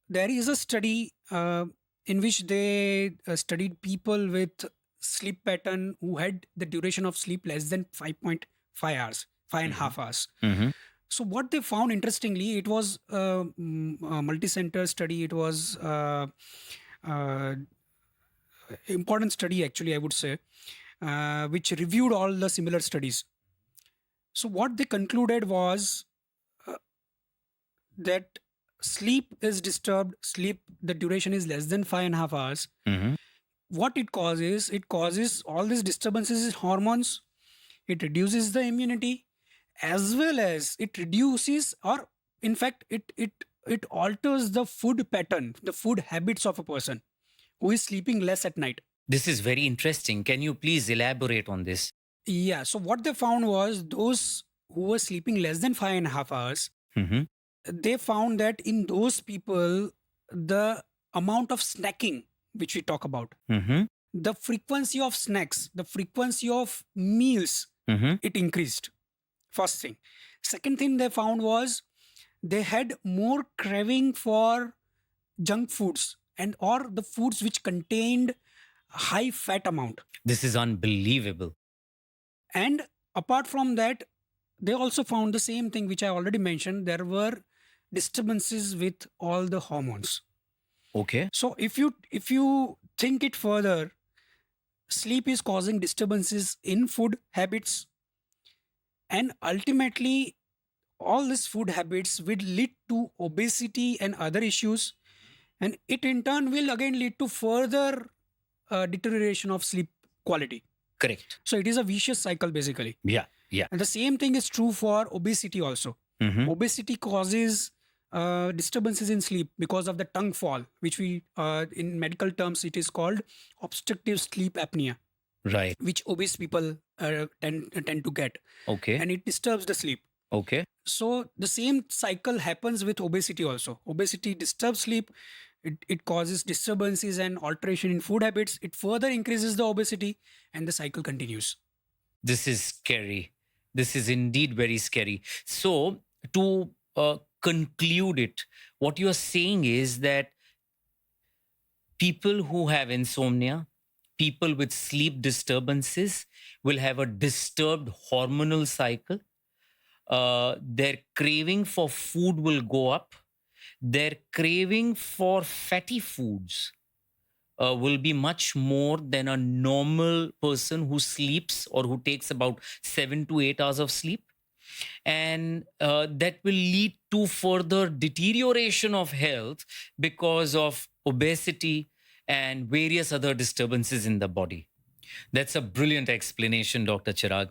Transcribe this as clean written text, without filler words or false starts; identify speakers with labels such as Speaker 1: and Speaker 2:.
Speaker 1: there is a study in which they studied people with sleep pattern who had the duration of sleep less than 5.5 hours, five and a
Speaker 2: Mm-hmm.
Speaker 1: half hours.
Speaker 2: Mm-hmm.
Speaker 1: So what they found, interestingly, it was a multi-center study. It was uh, important study, actually, I would say, which reviewed all the similar studies. So what they concluded was uh, that sleep is disturbed. Sleep, the duration is less than 5.5 hours.
Speaker 2: Mm-hmm.
Speaker 1: What it causes all these disturbances in hormones. It reduces the immunity, as well as it reduces, or in fact, it alters the food pattern, the food habits of a person who is sleeping less at night.
Speaker 2: This is very interesting. Can you please elaborate on this?
Speaker 1: Yeah. So what they found was those who were sleeping less than 5.5 hours,
Speaker 2: Mm-hmm.
Speaker 1: they found that in those people, the amount of snacking which we talk about,
Speaker 2: Mm-hmm.
Speaker 1: the frequency of snacks, the frequency of meals,
Speaker 2: Mm-hmm.
Speaker 1: it increased. First thing. Second thing they found was they had more craving for junk foods and or the foods which contained high fat amount.
Speaker 2: This is unbelievable.
Speaker 1: And apart from that, they also found the same thing which I already mentioned. There were disturbances with all the hormones.
Speaker 2: Okay.
Speaker 1: So if you think it further, sleep is causing disturbances in food habits, and ultimately all these food habits will lead to obesity and other issues, and it in turn will again lead to further deterioration of sleep quality.
Speaker 2: Correct.
Speaker 1: So it is a vicious cycle, basically.
Speaker 2: Yeah. Yeah.
Speaker 1: And the same thing is true for obesity also.
Speaker 2: Mm-hmm.
Speaker 1: Obesity causes disturbances in sleep because of the tongue fall, which we in medical terms it is called obstructive sleep apnea,
Speaker 2: Right.
Speaker 1: which obese people tend to get,
Speaker 2: Okay.
Speaker 1: and it disturbs the sleep.
Speaker 2: Okay.
Speaker 1: So the same cycle happens with obesity also. Obesity disturbs sleep. It causes disturbances and alteration in food habits. It further increases the obesity, and the cycle continues.
Speaker 2: This is scary. This is indeed very scary. So, to conclude it, what you are saying is that people who have insomnia, people with sleep disturbances, will have a disturbed hormonal cycle. Their craving for food will go up. Their craving for fatty foods will be much more than a normal person who sleeps or who takes about 7 to 8 hours of sleep. And that will lead to further deterioration of health because of obesity and various other disturbances in the body. That's a brilliant explanation, Dr. Chirag.